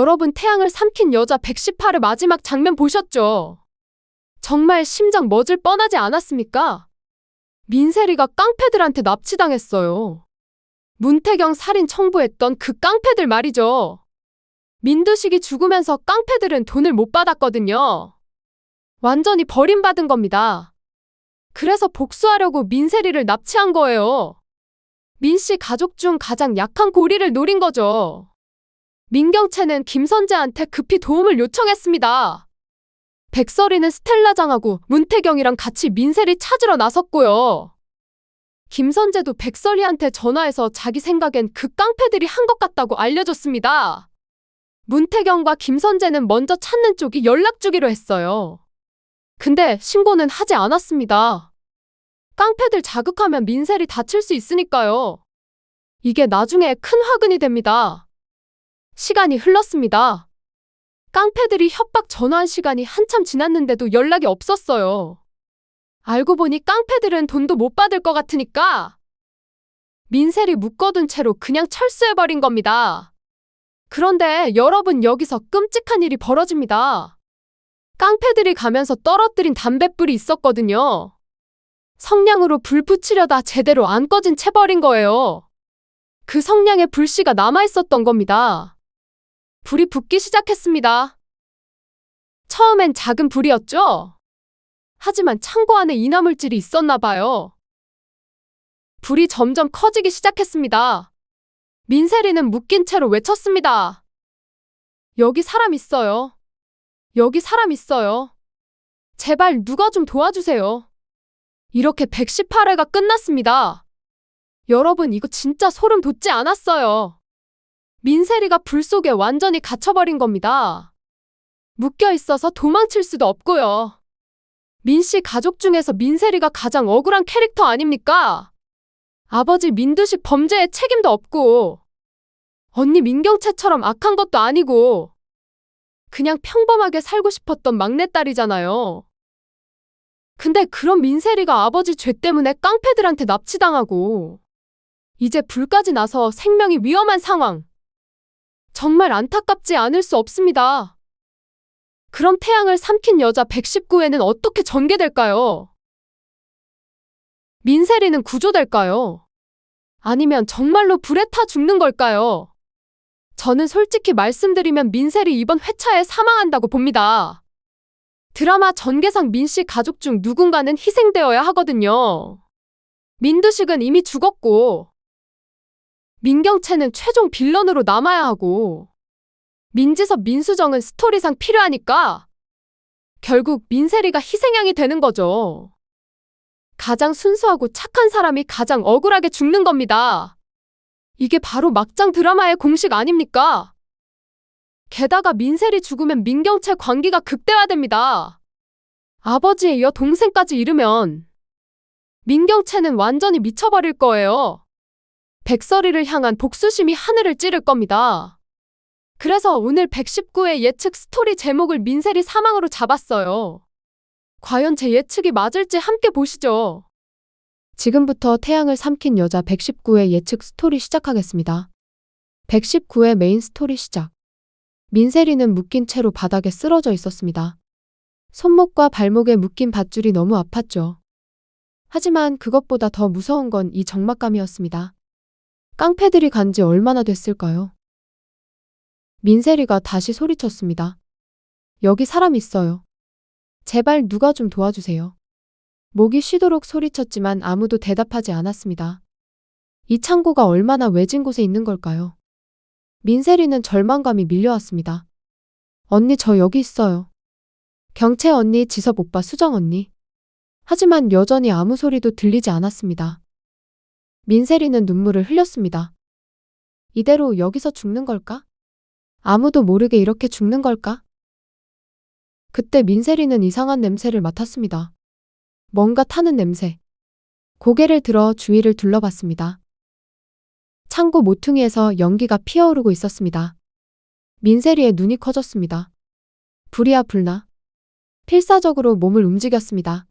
여러분 태양을 삼킨 여자 118의 마지막 장면 보셨죠? 정말 심장 멎을 뻔하지 않았습니까? 민세리가 깡패들한테 납치당했어요. 문태경 살인 청부했던 그 깡패들 말이죠. 민두식이 죽으면서 깡패들은 돈을 못 받았거든요. 완전히 버림받은 겁니다. 그래서 복수하려고 민세리를 납치한 거예요. 민씨 가족 중 가장 약한 고리를 노린 거죠. 민경채는 김선재한테 급히 도움을 요청했습니다. 백설이는 스텔라장하고 문태경이랑 같이 민세리 찾으러 나섰고요. 김선재도 백설이한테 전화해서 자기 생각엔 그 깡패들이 한 것 같다고 알려줬습니다. 문태경과 김선재는 먼저 찾는 쪽이 연락 주기로 했어요. 근데 신고는 하지 않았습니다. 깡패들 자극하면 민세리 다칠 수 있으니까요. 이게 나중에 큰 화근이 됩니다. 시간이 흘렀습니다. 깡패들이 협박 전화한 시간이 한참 지났는데도 연락이 없었어요. 알고 보니 깡패들은 돈도 못 받을 것 같으니까 민세리 묶어둔 채로 그냥 철수해버린 겁니다. 그런데 여러분, 여기서 끔찍한 일이 벌어집니다. 깡패들이 가면서 떨어뜨린 담뱃불이 있었거든요. 성냥으로 불 붙이려다 제대로 안 꺼진 채 버린 거예요. 그 성냥에 불씨가 남아있었던 겁니다. 불이 붙기 시작했습니다. 처음엔 작은 불이었죠? 하지만 창고 안에 인화물질이 있었나 봐요. 불이 점점 커지기 시작했습니다. 민세리는 묶인 채로 외쳤습니다. 여기 사람 있어요. 여기 사람 있어요. 제발 누가 좀 도와주세요. 이렇게 118회가 끝났습니다. 여러분, 이거 진짜 소름 돋지 않았어요. 민세리가 불 속에 완전히 갇혀버린 겁니다. 묶여 있어서 도망칠 수도 없고요. 민씨 가족 중에서 민세리가 가장 억울한 캐릭터 아닙니까? 아버지 민두식 범죄에 책임도 없고, 언니 민경채처럼 악한 것도 아니고, 그냥 평범하게 살고 싶었던 막내딸이잖아요. 근데 그런 민세리가 아버지 죄 때문에 깡패들한테 납치당하고, 이제 불까지 나서 생명이 위험한 상황. 정말 안타깝지 않을 수 없습니다. 그럼 태양을 삼킨 여자 119회는 어떻게 전개될까요? 민세리는 구조될까요? 아니면 정말로 불에 타 죽는 걸까요? 저는 솔직히 말씀드리면 민세리 이번 회차에 사망한다고 봅니다. 드라마 전개상 민씨 가족 중 누군가는 희생되어야 하거든요. 민두식은 이미 죽었고, 민경채는 최종 빌런으로 남아야 하고, 민지섭, 민수정은 스토리상 필요하니까 결국 민세리가 희생양이 되는 거죠. 가장 순수하고 착한 사람이 가장 억울하게 죽는 겁니다. 이게 바로 막장 드라마의 공식 아닙니까? 게다가 민세리 죽으면 민경채 관계가 극대화됩니다. 아버지에 이어 동생까지 잃으면 민경채는 완전히 미쳐버릴 거예요. 백설이를 향한 복수심이 하늘을 찌를 겁니다. 그래서 오늘 119회 예측 스토리 제목을 민세리 사망으로 잡았어요. 과연 제 예측이 맞을지 함께 보시죠. 지금부터 태양을 삼킨 여자 119회 예측 스토리 시작하겠습니다. 119회 메인 스토리 시작. 민세리는 묶인 채로 바닥에 쓰러져 있었습니다. 손목과 발목에 묶인 밧줄이 너무 아팠죠. 하지만 그것보다 더 무서운 건 이 적막감이었습니다. 깡패들이 간 지 얼마나 됐을까요? 민세리가 다시 소리쳤습니다. 여기 사람 있어요. 제발 누가 좀 도와주세요. 목이 쉬도록 소리쳤지만 아무도 대답하지 않았습니다. 이 창고가 얼마나 외진 곳에 있는 걸까요? 민세리는 절망감이 밀려왔습니다. 언니, 저 여기 있어요. 경채 언니, 지섭 오빠, 수정 언니. 하지만 여전히 아무 소리도 들리지 않았습니다. 민세리는 눈물을 흘렸습니다. 이대로 여기서 죽는 걸까? 아무도 모르게 이렇게 죽는 걸까? 그때 민세리는 이상한 냄새를 맡았습니다. 뭔가 타는 냄새. 고개를 들어 주위를 둘러봤습니다. 창고 모퉁이에서 연기가 피어오르고 있었습니다. 민세리의 눈이 커졌습니다. 불이야 불나. 필사적으로 몸을 움직였습니다.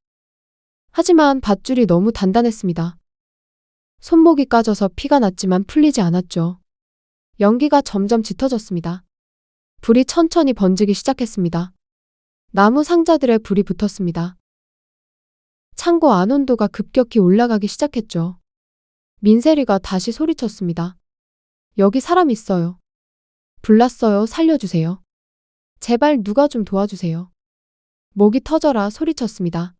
하지만 밧줄이 너무 단단했습니다. 손목이 까져서 피가 났지만 풀리지 않았죠. 연기가 점점 짙어졌습니다. 불이 천천히 번지기 시작했습니다. 나무 상자들에 불이 붙었습니다. 창고 안 온도가 급격히 올라가기 시작했죠. 민세리가 다시 소리쳤습니다. 여기 사람 있어요. 불났어요. 살려주세요. 제발 누가 좀 도와주세요. 목이 터져라 소리쳤습니다.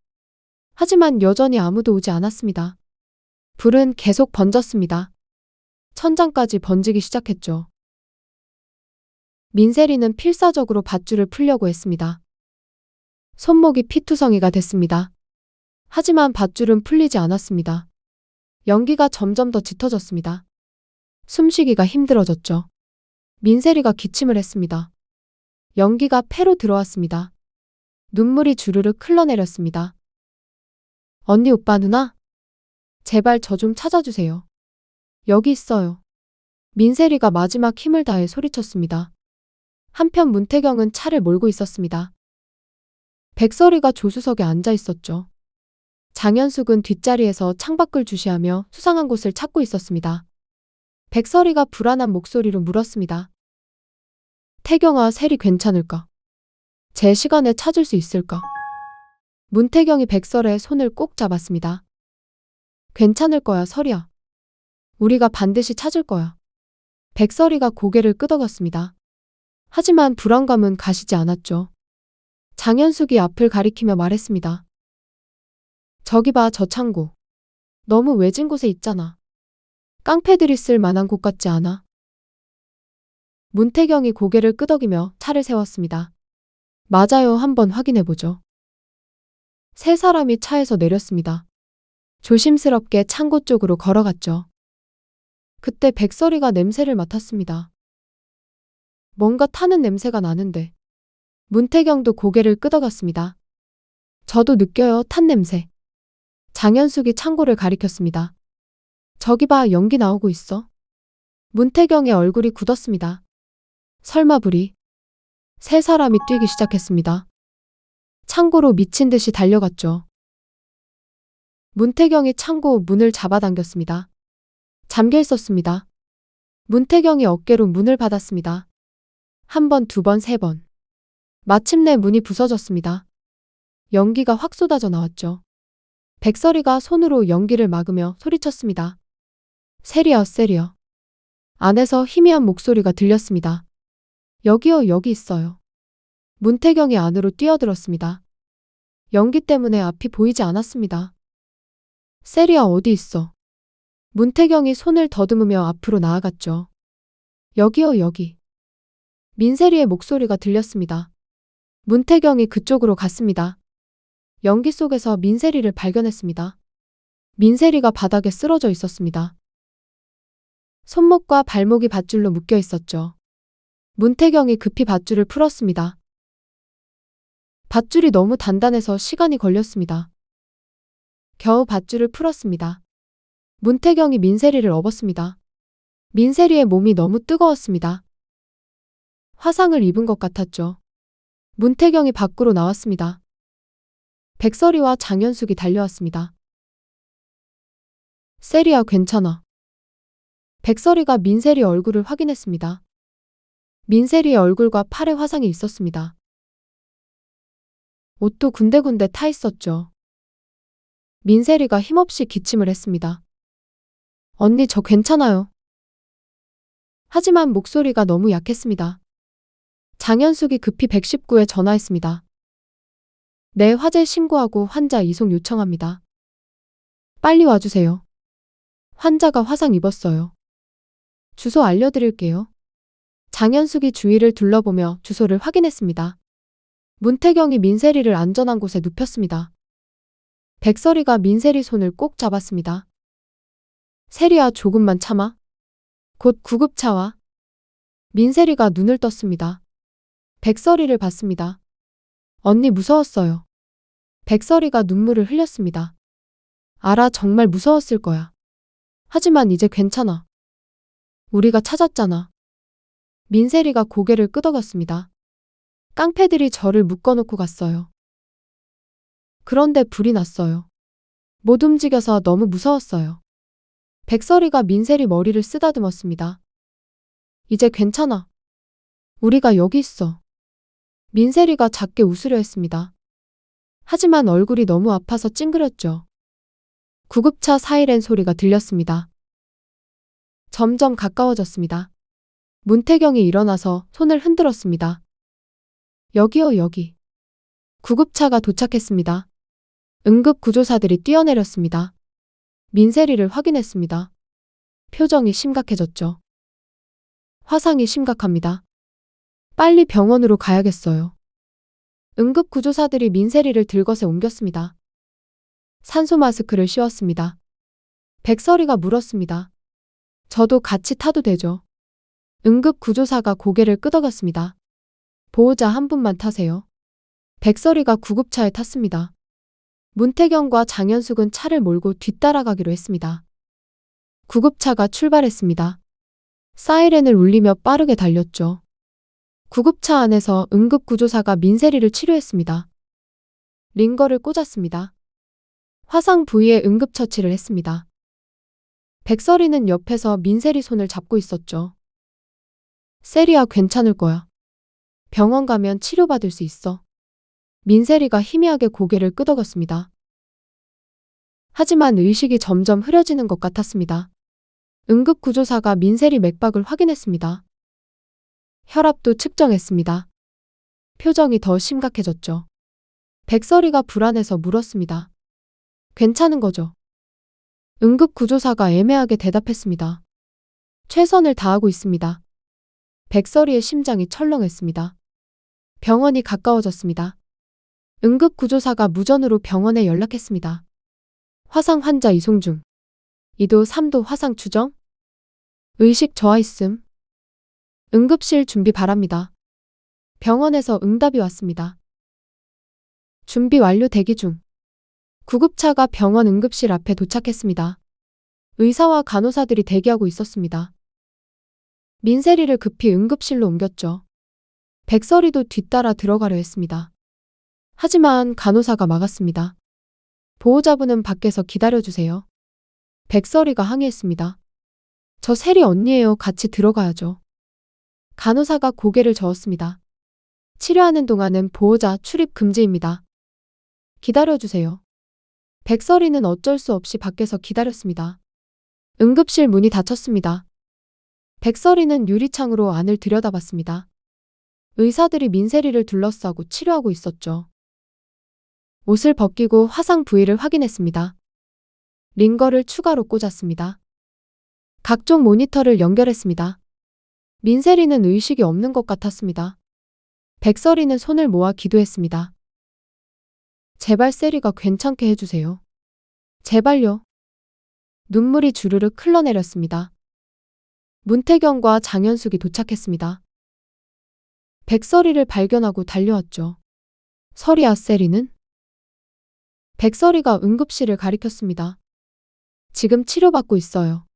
하지만 여전히 아무도 오지 않았습니다. 불은 계속 번졌습니다. 천장까지 번지기 시작했죠. 민세리는 필사적으로 밧줄을 풀려고 했습니다. 손목이 피투성이가 됐습니다. 하지만 밧줄은 풀리지 않았습니다. 연기가 점점 더 짙어졌습니다. 숨쉬기가 힘들어졌죠. 민세리가 기침을 했습니다. 연기가 폐로 들어왔습니다. 눈물이 주르륵 흘러내렸습니다. 언니, 오빠, 누나? 제발 저 좀 찾아주세요. 여기 있어요. 민세리가 마지막 힘을 다해 소리쳤습니다. 한편 문태경은 차를 몰고 있었습니다. 백설이가 조수석에 앉아 있었죠. 장현숙은 뒷자리에서 창밖을 주시하며 수상한 곳을 찾고 있었습니다. 백설이가 불안한 목소리로 물었습니다. 태경아, 세리 괜찮을까? 제 시간에 찾을 수 있을까? 문태경이 백설의 손을 꼭 잡았습니다. 괜찮을 거야, 설이야. 우리가 반드시 찾을 거야. 백설이가 고개를 끄덕였습니다. 하지만 불안감은 가시지 않았죠. 장현숙이 앞을 가리키며 말했습니다. 저기 봐, 저 창고. 너무 외진 곳에 있잖아. 깡패들이 쓸 만한 곳 같지 않아? 문태경이 고개를 끄덕이며 차를 세웠습니다. 맞아요, 한번 확인해보죠. 세 사람이 차에서 내렸습니다. 조심스럽게 창고 쪽으로 걸어갔죠. 그때 백설이가 냄새를 맡았습니다. 뭔가 타는 냄새가 나는데. 문태경도 고개를 끄덕였습니다. 저도 느껴요, 탄 냄새. 장현숙이 창고를 가리켰습니다. 저기 봐, 연기 나오고 있어. 문태경의 얼굴이 굳었습니다. 설마 불이? 세 사람이 뛰기 시작했습니다. 창고로 미친 듯이 달려갔죠. 문태경이 창고 문을 잡아당겼습니다. 잠겨 있었습니다. 문태경이 어깨로 문을 받았습니다. 한 번, 두 번, 세 번. 마침내 문이 부서졌습니다. 연기가 확 쏟아져 나왔죠. 백설이가 손으로 연기를 막으며 소리쳤습니다. 세리야, 세리야. 안에서 희미한 목소리가 들렸습니다. 여기요, 여기 있어요. 문태경이 안으로 뛰어들었습니다. 연기 때문에 앞이 보이지 않았습니다. 세리야, 어디 있어? 문태경이 손을 더듬으며 앞으로 나아갔죠. 여기요, 여기. 민세리의 목소리가 들렸습니다. 문태경이 그쪽으로 갔습니다. 연기 속에서 민세리를 발견했습니다. 민세리가 바닥에 쓰러져 있었습니다. 손목과 발목이 밧줄로 묶여 있었죠. 문태경이 급히 밧줄을 풀었습니다. 밧줄이 너무 단단해서 시간이 걸렸습니다. 겨우 밧줄을 풀었습니다. 문태경이 민세리를 업었습니다. 민세리의 몸이 너무 뜨거웠습니다. 화상을 입은 것 같았죠. 문태경이 밖으로 나왔습니다. 백설이와 장현숙이 달려왔습니다. 세리야, 괜찮아. 백설이가 민세리 얼굴을 확인했습니다. 민세리의 얼굴과 팔에 화상이 있었습니다. 옷도 군데군데 타 있었죠. 민세리가 힘없이 기침을 했습니다. 언니, 저 괜찮아요. 하지만 목소리가 너무 약했습니다. 장현숙이 급히 119에 전화했습니다. 네, 화재 신고하고 환자 이송 요청합니다. 빨리 와주세요. 환자가 화상 입었어요. 주소 알려드릴게요. 장현숙이 주위를 둘러보며 주소를 확인했습니다. 문태경이 민세리를 안전한 곳에 눕혔습니다. 백설이가 민세리 손을 꼭 잡았습니다. 세리야, 조금만 참아. 곧 구급차 와. 민세리가 눈을 떴습니다. 백설이를 봤습니다. 언니, 무서웠어요. 백설이가 눈물을 흘렸습니다. 알아, 정말 무서웠을 거야. 하지만 이제 괜찮아. 우리가 찾았잖아. 민세리가 고개를 끄덕였습니다. 깡패들이 저를 묶어놓고 갔어요. 그런데 불이 났어요. 못 움직여서 너무 무서웠어요. 백설이가 민세리 머리를 쓰다듬었습니다. 이제 괜찮아. 우리가 여기 있어. 민세리가 작게 웃으려 했습니다. 하지만 얼굴이 너무 아파서 찡그렸죠. 구급차 사이렌 소리가 들렸습니다. 점점 가까워졌습니다. 문태경이 일어나서 손을 흔들었습니다. 여기요, 여기. 구급차가 도착했습니다. 응급구조사들이 뛰어내렸습니다. 민세리를 확인했습니다. 표정이 심각해졌죠. 화상이 심각합니다. 빨리 병원으로 가야겠어요. 응급구조사들이 민세리를 들것에 옮겼습니다. 산소 마스크를 씌웠습니다. 백설이가 물었습니다. 저도 같이 타도 되죠? 응급구조사가 고개를 끄덕였습니다. 보호자 한 분만 타세요. 백설이가 구급차에 탔습니다. 문태경과 장현숙은 차를 몰고 뒤따라가기로 했습니다. 구급차가 출발했습니다. 사이렌을 울리며 빠르게 달렸죠. 구급차 안에서 응급구조사가 민세리를 치료했습니다. 링거를 꽂았습니다. 화상 부위에 응급처치를 했습니다. 백설이는 옆에서 민세리 손을 잡고 있었죠. 세리야, 괜찮을 거야. 병원 가면 치료받을 수 있어. 민세리가 희미하게 고개를 끄덕였습니다. 하지만 의식이 점점 흐려지는 것 같았습니다. 응급구조사가 민세리 맥박을 확인했습니다. 혈압도 측정했습니다. 표정이 더 심각해졌죠. 백설이가 불안해서 물었습니다. 괜찮은 거죠? 응급구조사가 애매하게 대답했습니다. 최선을 다하고 있습니다. 백설이의 심장이 철렁했습니다. 병원이 가까워졌습니다. 응급구조사가 무전으로 병원에 연락했습니다. 화상 환자 이송 중. 2도 3도 화상 추정? 의식 저하 있음. 응급실 준비 바랍니다. 병원에서 응답이 왔습니다. 준비 완료, 대기 중. 구급차가 병원 응급실 앞에 도착했습니다. 의사와 간호사들이 대기하고 있었습니다. 민세리를 급히 응급실로 옮겼죠. 백설이도 뒤따라 들어가려 했습니다. 하지만 간호사가 막았습니다. 보호자분은 밖에서 기다려주세요. 백설이가 항의했습니다. 저 세리 언니예요. 같이 들어가야죠. 간호사가 고개를 저었습니다. 치료하는 동안은 보호자 출입 금지입니다. 기다려주세요. 백설이는 어쩔 수 없이 밖에서 기다렸습니다. 응급실 문이 닫혔습니다. 백설이는 유리창으로 안을 들여다봤습니다. 의사들이 민세리를 둘러싸고 치료하고 있었죠. 옷을 벗기고 화상 부위를 확인했습니다. 링거를 추가로 꽂았습니다. 각종 모니터를 연결했습니다. 민세리는 의식이 없는 것 같았습니다. 백설이는 손을 모아 기도했습니다. 제발 세리가 괜찮게 해주세요. 제발요. 눈물이 주르륵 흘러내렸습니다. 문태경과 장현숙이 도착했습니다. 백설이를 발견하고 달려왔죠. 설이야, 세리는? 백설이가 응급실을 가리켰습니다. 지금 치료받고 있어요.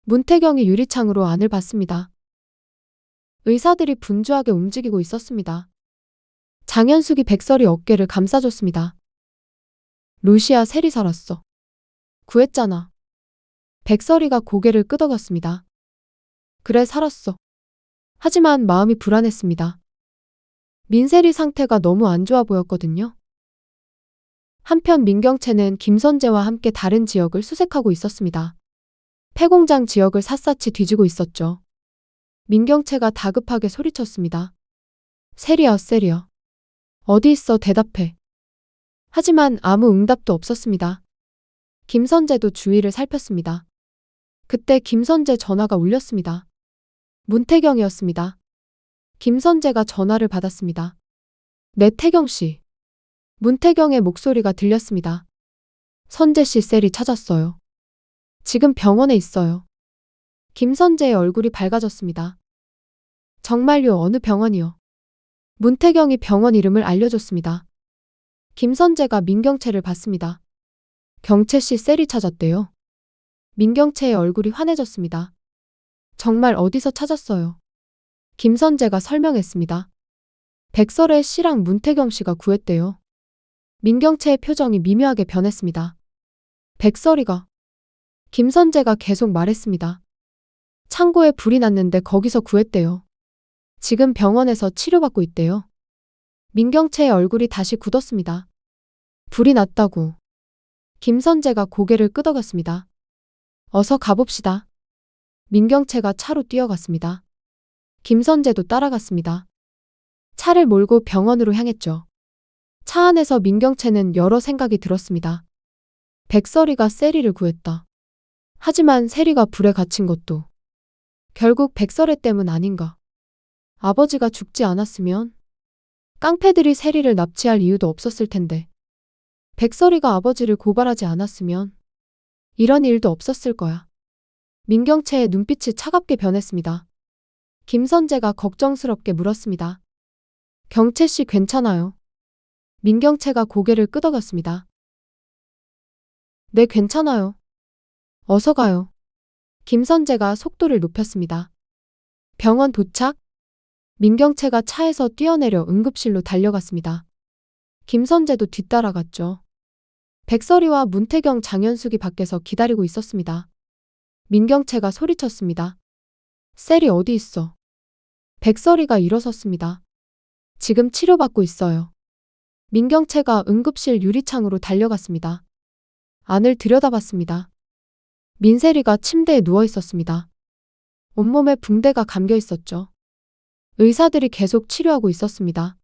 문태경이 유리창으로 안을 봤습니다. 의사들이 분주하게 움직이고 있었습니다. 장현숙이 백설이 어깨를 감싸줬습니다. 루시아, 세리 살았어. 구했잖아. 백설이가 고개를 끄덕였습니다. 그래, 살았어. 하지만 마음이 불안했습니다. 민세리 상태가 너무 안 좋아 보였거든요. 한편 민경채는 김선재와 함께 다른 지역을 수색하고 있었습니다. 폐공장 지역을 샅샅이 뒤지고 있었죠. 민경채가 다급하게 소리쳤습니다. 세리야, 세리야. 어디 있어, 대답해. 하지만 아무 응답도 없었습니다. 김선재도 주위를 살폈습니다. 그때 김선재 전화가 울렸습니다. 문태경이었습니다. 김선재가 전화를 받았습니다. 네, 태경 씨. 문태경의 목소리가 들렸습니다. 선재 씨, 세리 찾았어요. 지금 병원에 있어요. 김선재의 얼굴이 밝아졌습니다. 정말요? 어느 병원이요? 문태경이 병원 이름을 알려줬습니다. 김선재가 민경채를 봤습니다. 경채 씨, 세리 찾았대요. 민경채의 얼굴이 환해졌습니다. 정말 어디서 찾았어요? 김선재가 설명했습니다. 백설의 씨랑 문태경 씨가 구했대요. 민경채의 표정이 미묘하게 변했습니다. 백설이가. 김선재가 계속 말했습니다. 창고에 불이 났는데 거기서 구했대요. 지금 병원에서 치료받고 있대요. 민경채의 얼굴이 다시 굳었습니다. 불이 났다고. 김선재가 고개를 끄덕였습니다. 어서 가봅시다. 민경채가 차로 뛰어갔습니다. 김선재도 따라갔습니다. 차를 몰고 병원으로 향했죠. 차 안에서 민경채는 여러 생각이 들었습니다. 백설이가 세리를 구했다. 하지만 세리가 불에 갇힌 것도 결국 백설애 때문 아닌가. 아버지가 죽지 않았으면 깡패들이 세리를 납치할 이유도 없었을 텐데. 백설이가 아버지를 고발하지 않았으면 이런 일도 없었을 거야. 민경채의 눈빛이 차갑게 변했습니다. 김선재가 걱정스럽게 물었습니다. 경채 씨 괜찮아요? 민경채가 고개를 끄덕였습니다. 네, 괜찮아요. 어서 가요. 김선재가 속도를 높였습니다. 병원 도착? 민경채가 차에서 뛰어내려 응급실로 달려갔습니다. 김선재도 뒤따라갔죠. 백설이와 문태경, 장현숙이 밖에서 기다리고 있었습니다. 민경채가 소리쳤습니다. 셀이 어디 있어? 백설이가 일어섰습니다. 지금 치료받고 있어요. 민경채가 응급실 유리창으로 달려갔습니다. 안을 들여다봤습니다. 민세리가 침대에 누워 있었습니다. 온몸에 붕대가 감겨 있었죠. 의사들이 계속 치료하고 있었습니다.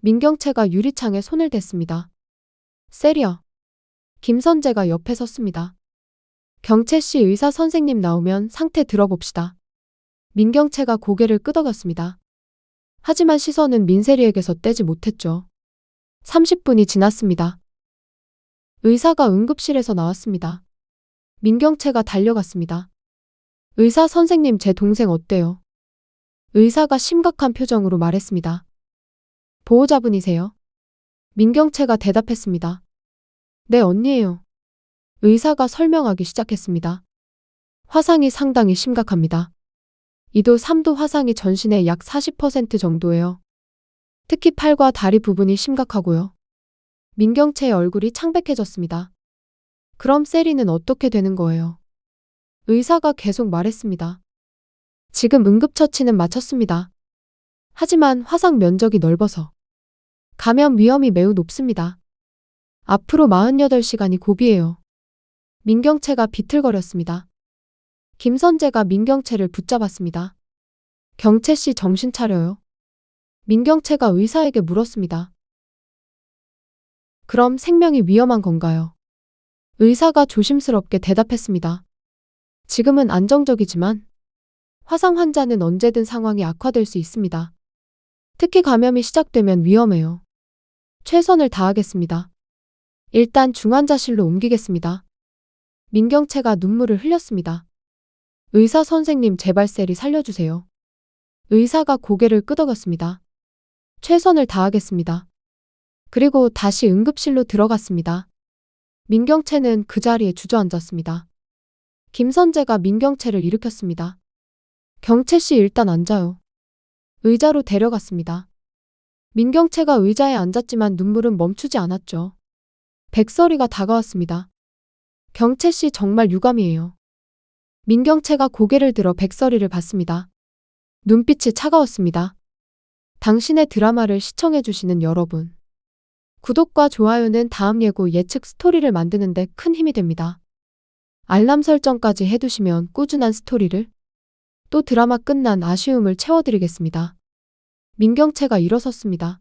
민경채가 유리창에 손을 댔습니다. 세리야. 김선재가 옆에 섰습니다. 경채 씨, 의사 선생님 나오면 상태 들어봅시다. 민경채가 고개를 끄덕였습니다. 하지만 시선은 민세리에게서 떼지 못했죠. 30분이 지났습니다. 의사가 응급실에서 나왔습니다. 민경채가 달려갔습니다. 의사 선생님, 제 동생 어때요? 의사가 심각한 표정으로 말했습니다. 보호자분이세요? 민경채가 대답했습니다. 네, 언니예요. 의사가 설명하기 시작했습니다. 화상이 상당히 심각합니다. 2도, 3도 화상이 전신의 약 40% 정도예요. 특히 팔과 다리 부분이 심각하고요. 민경채의 얼굴이 창백해졌습니다. 그럼 세리는 어떻게 되는 거예요? 의사가 계속 말했습니다. 지금 응급처치는 마쳤습니다. 하지만 화상 면적이 넓어서 감염 위험이 매우 높습니다. 앞으로 48시간이 고비예요. 민경채가 비틀거렸습니다. 김선재가 민경채를 붙잡았습니다. 경채 씨, 정신 차려요. 민경채가 의사에게 물었습니다. 그럼 생명이 위험한 건가요? 의사가 조심스럽게 대답했습니다. 지금은 안정적이지만 화상 환자는 언제든 상황이 악화될 수 있습니다. 특히 감염이 시작되면 위험해요. 최선을 다하겠습니다. 일단 중환자실로 옮기겠습니다. 민경채가 눈물을 흘렸습니다. 의사 선생님, 제발 세리 살려주세요. 의사가 고개를 끄덕였습니다. 최선을 다하겠습니다. 그리고 다시 응급실로 들어갔습니다. 민경채는 그 자리에 주저앉았습니다. 김선재가 민경채를 일으켰습니다. 경채 씨, 일단 앉아요. 의자로 데려갔습니다. 민경채가 의자에 앉았지만 눈물은 멈추지 않았죠. 백설이가 다가왔습니다. 경채 씨, 정말 유감이에요. 민경채가 고개를 들어 백설이를 봤습니다. 눈빛이 차가웠습니다. 당신의 드라마를 시청해주시는 여러분. 구독과 좋아요는 다음 예고 예측 스토리를 만드는데 큰 힘이 됩니다. 알람 설정까지 해두시면 꾸준한 스토리를, 또 드라마 끝난 아쉬움을 채워드리겠습니다. 민경채가 일어섰습니다.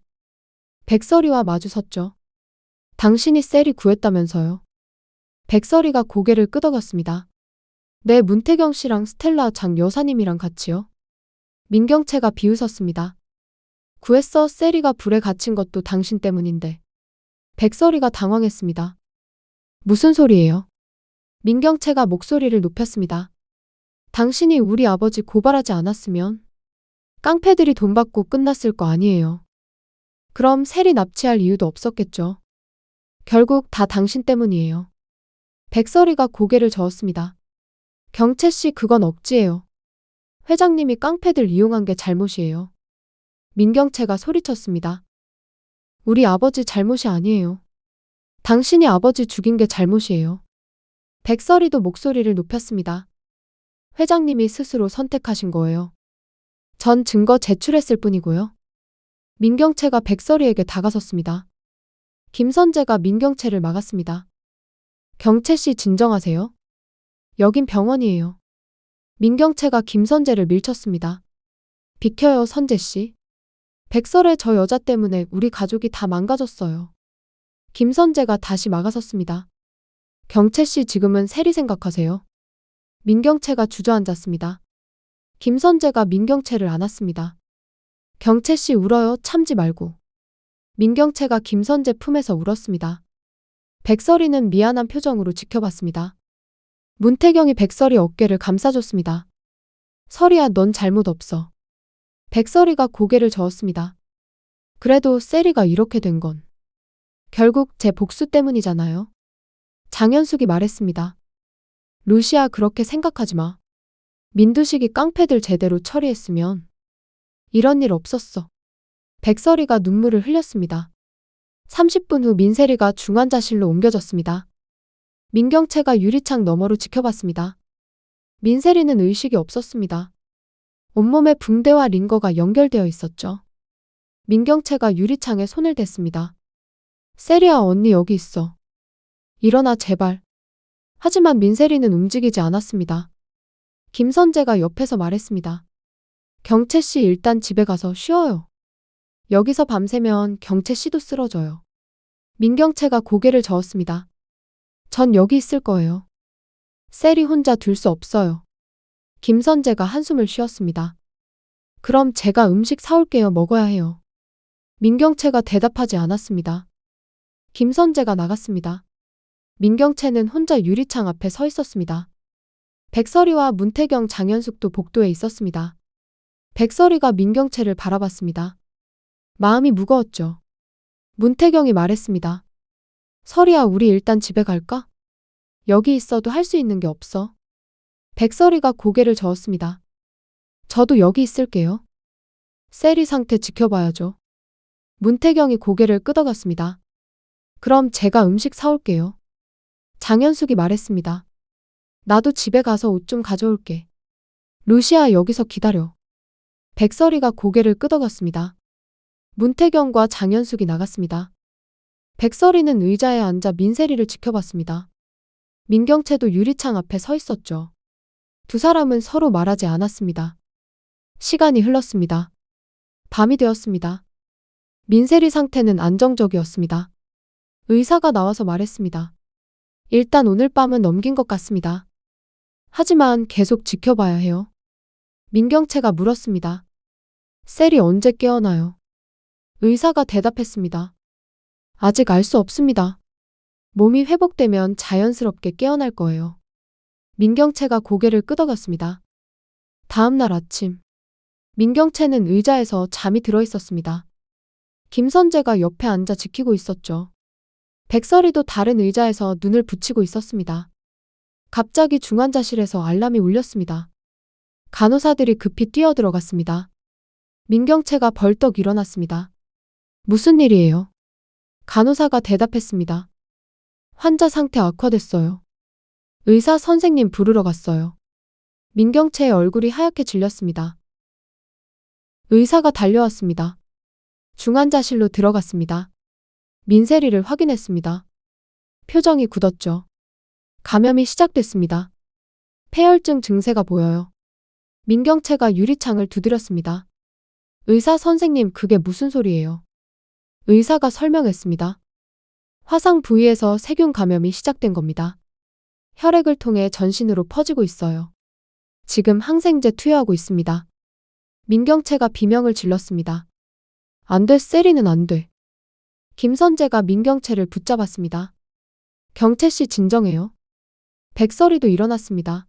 백설이와 마주 섰죠. 당신이 셀이 구했다면서요. 백설이가 고개를 끄덕였습니다. 네, 문태경 씨랑 스텔라 장 여사님이랑 같이요. 민경채가 비웃었습니다. 구했어. 셀이가 불에 갇힌 것도 당신 때문인데. 백설이가 당황했습니다. 무슨 소리예요? 민경채가 목소리를 높였습니다. 당신이 우리 아버지 고발하지 않았으면 깡패들이 돈 받고 끝났을 거 아니에요. 그럼 셀이 납치할 이유도 없었겠죠. 결국 다 당신 때문이에요. 백설이가 고개를 저었습니다. 경채 씨, 그건 억지예요. 회장님이 깡패들 이용한 게 잘못이에요. 민경채가 소리쳤습니다. 우리 아버지 잘못이 아니에요. 당신이 아버지 죽인 게 잘못이에요. 백설이도 목소리를 높였습니다. 회장님이 스스로 선택하신 거예요. 전 증거 제출했을 뿐이고요. 민경채가 백설이에게 다가섰습니다. 김선재가 민경채를 막았습니다. 경채 씨 진정하세요. 여긴 병원이에요. 민경채가 김선재를 밀쳤습니다. 비켜요, 선재 씨. 백설의 저 여자 때문에 우리 가족이 다 망가졌어요. 김선재가 다시 막아섰습니다. 경채 씨 지금은 세리 생각하세요. 민경채가 주저앉았습니다. 김선재가 민경채를 안았습니다. 경채 씨 울어요. 참지 말고. 민경채가 김선재 품에서 울었습니다. 백설이는 미안한 표정으로 지켜봤습니다. 문태경이 백설이 어깨를 감싸줬습니다. 설이야, 넌 잘못 없어. 백설이가 고개를 저었습니다. 그래도 세리가 이렇게 된 건 결국 제 복수 때문이잖아요. 장현숙이 말했습니다. 루시아, 그렇게 생각하지 마. 민두식이 깡패들 제대로 처리했으면 이런 일 없었어. 백설이가 눈물을 흘렸습니다. 30분 후 민세리가 중환자실로 옮겨졌습니다. 민경채가 유리창 너머로 지켜봤습니다. 민세리는 의식이 없었습니다. 온몸에 붕대와 링거가 연결되어 있었죠. 민경채가 유리창에 손을 댔습니다. 세리야, 언니 여기 있어. 일어나 제발. 하지만 민세리는 움직이지 않았습니다. 김선재가 옆에서 말했습니다. 경채 씨 일단 집에 가서 쉬어요. 여기서 밤새면 경채 씨도 쓰러져요. 민경채가 고개를 저었습니다. 전 여기 있을 거예요. 세리 혼자 둘 수 없어요. 김선재가 한숨을 쉬었습니다. 그럼 제가 음식 사올게요. 먹어야 해요. 민경채가 대답하지 않았습니다. 김선재가 나갔습니다. 민경채는 혼자 유리창 앞에 서 있었습니다. 백설이와 문태경, 장현숙도 복도에 있었습니다. 백설이가 민경채를 바라봤습니다. 마음이 무거웠죠. 문태경이 말했습니다. 설이야, 우리 일단 집에 갈까? 여기 있어도 할 수 있는 게 없어. 백설이가 고개를 저었습니다. 저도 여기 있을게요. 세리 상태 지켜봐야죠. 문태경이 고개를 끄덕였습니다. 그럼 제가 음식 사올게요. 장현숙이 말했습니다. 나도 집에 가서 옷 좀 가져올게. 루시아, 여기서 기다려. 백설이가 고개를 끄덕였습니다. 문태경과 장현숙이 나갔습니다. 백설이는 의자에 앉아 민세리를 지켜봤습니다. 민경채도 유리창 앞에 서 있었죠. 두 사람은 서로 말하지 않았습니다. 시간이 흘렀습니다. 밤이 되었습니다. 민세리 상태는 안정적이었습니다. 의사가 나와서 말했습니다. 일단 오늘 밤은 넘긴 것 같습니다. 하지만 계속 지켜봐야 해요. 민경채가 물었습니다. 셀이 언제 깨어나요? 의사가 대답했습니다. 아직 알 수 없습니다. 몸이 회복되면 자연스럽게 깨어날 거예요. 민경채가 고개를 끄덕였습니다. 다음 날 아침, 민경채는 의자에서 잠이 들어 있었습니다. 김선재가 옆에 앉아 지키고 있었죠. 백설이도 다른 의자에서 눈을 붙이고 있었습니다. 갑자기 중환자실에서 알람이 울렸습니다. 간호사들이 급히 뛰어들어갔습니다. 민경채가 벌떡 일어났습니다. 무슨 일이에요? 간호사가 대답했습니다. 환자 상태 악화됐어요. 의사 선생님 부르러 갔어요. 민경채의 얼굴이 하얗게 질렸습니다. 의사가 달려왔습니다. 중환자실로 들어갔습니다. 민세리를 확인했습니다. 표정이 굳었죠. 감염이 시작됐습니다. 폐혈증 증세가 보여요. 민경채가 유리창을 두드렸습니다. 의사 선생님, 그게 무슨 소리예요? 의사가 설명했습니다. 화상 부위에서 세균 감염이 시작된 겁니다. 혈액을 통해 전신으로 퍼지고 있어요. 지금 항생제 투여하고 있습니다. 민경채가 비명을 질렀습니다. 안 돼, 세리는 안 돼. 김선재가 민경채를 붙잡았습니다. 경채 씨 진정해요. 백설이도 일어났습니다.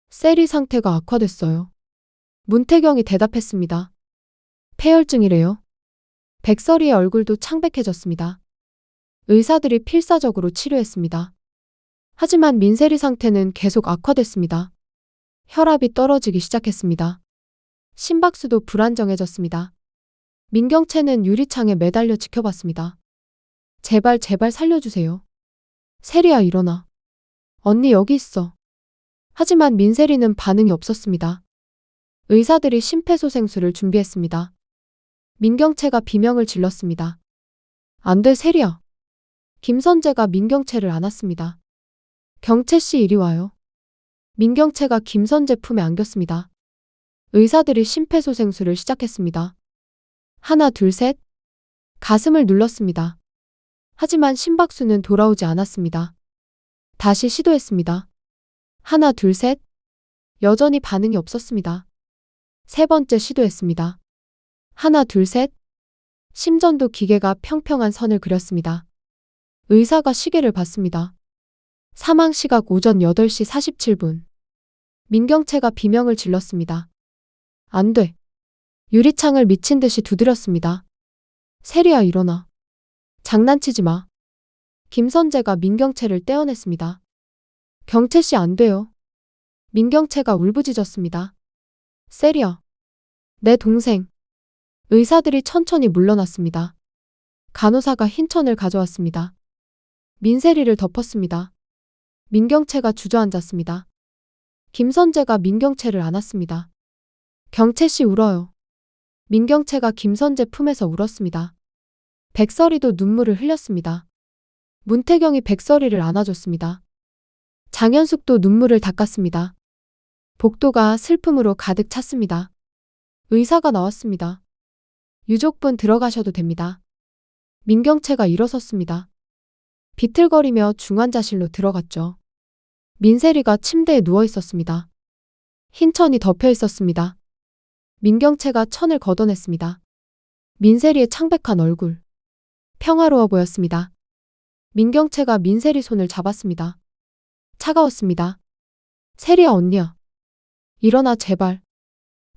세리 상태가 악화됐어요. 문태경이 대답했습니다. 폐혈증이래요. 백설이의 얼굴도 창백해졌습니다. 의사들이 필사적으로 치료했습니다. 하지만 민세리 상태는 계속 악화됐습니다. 혈압이 떨어지기 시작했습니다. 심박수도 불안정해졌습니다. 민경채는 유리창에 매달려 지켜봤습니다. 제발 제발 살려주세요. 세리야, 일어나. 언니 여기 있어. 하지만 민세리는 반응이 없었습니다. 의사들이 심폐소생술을 준비했습니다. 민경채가 비명을 질렀습니다. 안 돼, 세리야. 김선재가 민경채를 안았습니다. 경채씨 이리 와요. 민경채가 김선재 품에 안겼습니다. 의사들이 심폐소생술을 시작했습니다. 하나, 둘, 셋. 가슴을 눌렀습니다. 하지만 심박수는 돌아오지 않았습니다. 다시 시도했습니다. 하나, 둘, 셋. 여전히 반응이 없었습니다. 세 번째 시도했습니다. 하나, 둘, 셋. 심전도 기계가 평평한 선을 그렸습니다. 의사가 시계를 봤습니다. 사망 시각 오전 8시 47분. 민경채가 비명을 질렀습니다. 안 돼. 유리창을 미친 듯이 두드렸습니다. 세리야, 일어나. 장난치지 마. 김선재가 민경채를 떼어냈습니다. 경채씨 안 돼요. 민경채가 울부짖었습니다. 세리야. 내 동생. 의사들이 천천히 물러났습니다. 간호사가 흰천을 가져왔습니다. 민세리를 덮었습니다. 민경채가 주저앉았습니다. 김선재가 민경채를 안았습니다. 경채씨 울어요. 민경채가 김선재 품에서 울었습니다. 백설이도 눈물을 흘렸습니다. 문태경이 백설이를 안아줬습니다. 장현숙도 눈물을 닦았습니다. 복도가 슬픔으로 가득 찼습니다. 의사가 나왔습니다. 유족분 들어가셔도 됩니다. 민경채가 일어섰습니다. 비틀거리며 중환자실로 들어갔죠. 민세리가 침대에 누워 있었습니다. 흰 천이 덮여 있었습니다. 민경채가 천을 걷어냈습니다. 민세리의 창백한 얼굴. 평화로워 보였습니다. 민경채가 민세리 손을 잡았습니다. 차가웠습니다. 세리야, 언니야. 일어나, 제발.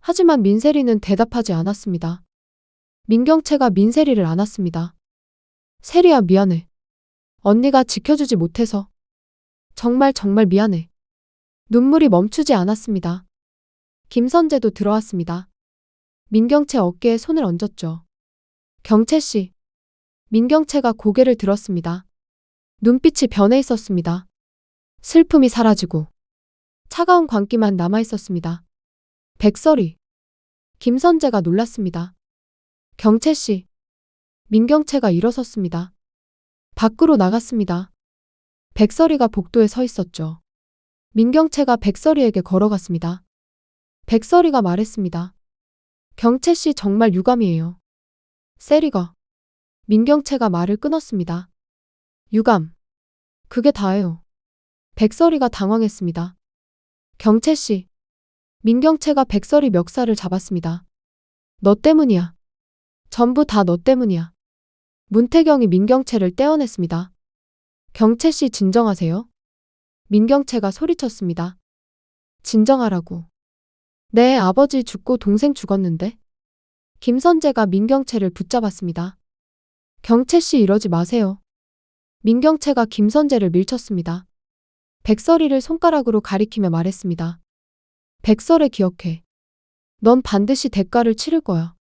하지만 민세리는 대답하지 않았습니다. 민경채가 민세리를 안았습니다. 세리야, 미안해. 언니가 지켜주지 못해서. 정말 미안해. 눈물이 멈추지 않았습니다. 김선재도 들어왔습니다. 민경채 어깨에 손을 얹었죠. 경채씨. 민경채가 고개를 들었습니다. 눈빛이 변해 있었습니다. 슬픔이 사라지고 차가운 광기만 남아 있었습니다. 백설이. 김선재가 놀랐습니다. 경채씨. 민경채가 일어섰습니다. 밖으로 나갔습니다. 백설이가 복도에 서 있었죠. 민경채가 백설이에게 걸어갔습니다. 백설이가 말했습니다. 경채씨 정말 유감이에요. 세리가. 민경채가 말을 끊었습니다. 유감. 그게 다예요. 백설이가 당황했습니다. 경채씨. 민경채가 백설이 멱살을 잡았습니다. 너 때문이야. 전부 다 너 때문이야. 문태경이 민경채를 떼어냈습니다. 경채씨 진정하세요. 민경채가 소리쳤습니다. 진정하라고. 내 아버지 죽고 동생 죽었는데. 김선재가 민경채를 붙잡았습니다. 경채씨 이러지 마세요. 민경채가 김선재를 밀쳤습니다. 백설이를 손가락으로 가리키며 말했습니다. 백설에 기억해. 넌 반드시 대가를 치를 거야.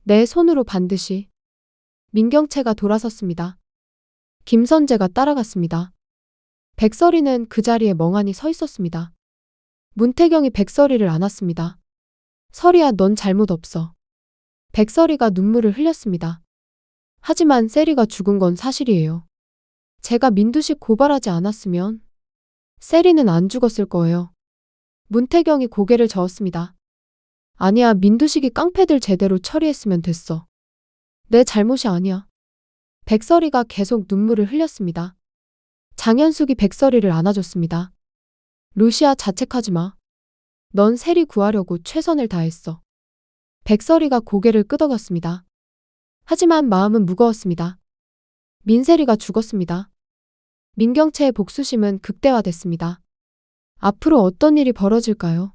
내 손으로 반드시. 민경채가 돌아섰습니다. 김선재가 따라갔습니다. 백설이는 그 자리에 멍하니 서 있었습니다. 문태경이 백설이를 안았습니다. 설이야, 넌 잘못 없어. 백설이가 눈물을 흘렸습니다. 하지만 세리가 죽은 건 사실이에요. 제가 민두식 고발하지 않았으면 세리는 안 죽었을 거예요. 문태경이 고개를 저었습니다. 아니야, 민두식이 깡패들 제대로 처리했으면 됐어. 내 잘못이 아니야. 백설이가 계속 눈물을 흘렸습니다. 장현숙이 백설이를 안아줬습니다. 루시아, 자책하지 마. 넌 세리 구하려고 최선을 다했어. 백설이가 고개를 끄덕였습니다. 하지만 마음은 무거웠습니다. 민세리가 죽었습니다. 민경채의 복수심은 극대화됐습니다. 앞으로 어떤 일이 벌어질까요?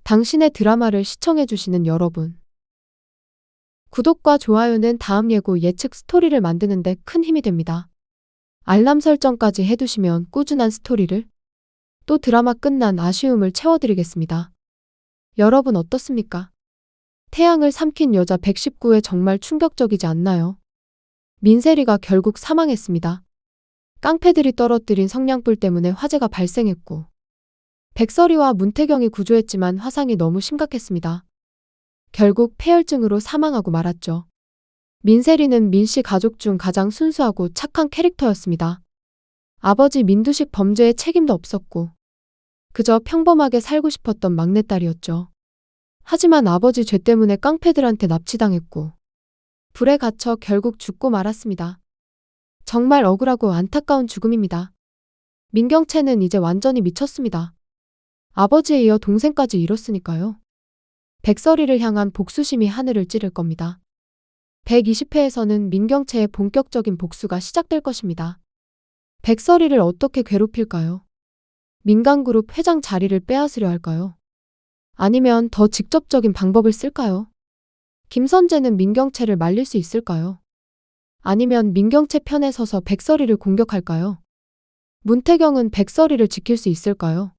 당신의 드라마를 시청해주시는 여러분. 구독과 좋아요는 다음 예고 예측 스토리를 만드는 데 큰 힘이 됩니다. 알람 설정까지 해두시면 꾸준한 스토리를, 또 드라마 끝난 아쉬움을 채워드리겠습니다. 여러분 어떻습니까? 태양을 삼킨 여자 119회 정말 충격적이지 않나요? 민세리가 결국 사망했습니다. 깡패들이 떨어뜨린 성냥불 때문에 화재가 발생했고, 백설이와 문태경이 구조했지만 화상이 너무 심각했습니다. 결국 폐혈증으로 사망하고 말았죠. 민세리는 민씨 가족 중 가장 순수하고 착한 캐릭터였습니다. 아버지 민두식 범죄에 책임도 없었고 그저 평범하게 살고 싶었던 막내딸이었죠. 하지만 아버지 죄 때문에 깡패들한테 납치당했고 불에 갇혀 결국 죽고 말았습니다. 정말 억울하고 안타까운 죽음입니다. 민경채는 이제 완전히 미쳤습니다. 아버지에 이어 동생까지 잃었으니까요. 백설이를 향한 복수심이 하늘을 찌를 겁니다. 120회에서는 민경채의 본격적인 복수가 시작될 것입니다. 백설이를 어떻게 괴롭힐까요? 민간그룹 회장 자리를 빼앗으려 할까요? 아니면 더 직접적인 방법을 쓸까요? 김선재는 민경채를 말릴 수 있을까요? 아니면 민경채 편에 서서 백설이를 공격할까요? 문태경은 백설이를 지킬 수 있을까요?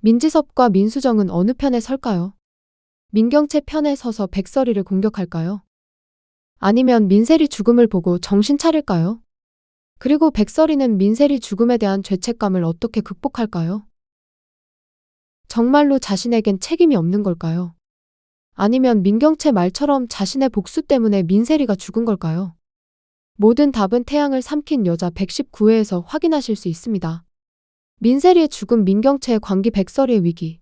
민지섭과 민수정은 어느 편에 설까요? 민경채 편에 서서 백설이를 공격할까요? 아니면 민세리 죽음을 보고 정신 차릴까요? 그리고 백설이는 민세리 죽음에 대한 죄책감을 어떻게 극복할까요? 정말로 자신에겐 책임이 없는 걸까요? 아니면 민경채 말처럼 자신의 복수 때문에 민세리가 죽은 걸까요? 모든 답은 태양을 삼킨 여자 119회에서 확인하실 수 있습니다. 민세리의 죽음, 민경채의 광기, 백설이의 위기.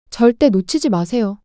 절대 놓치지 마세요.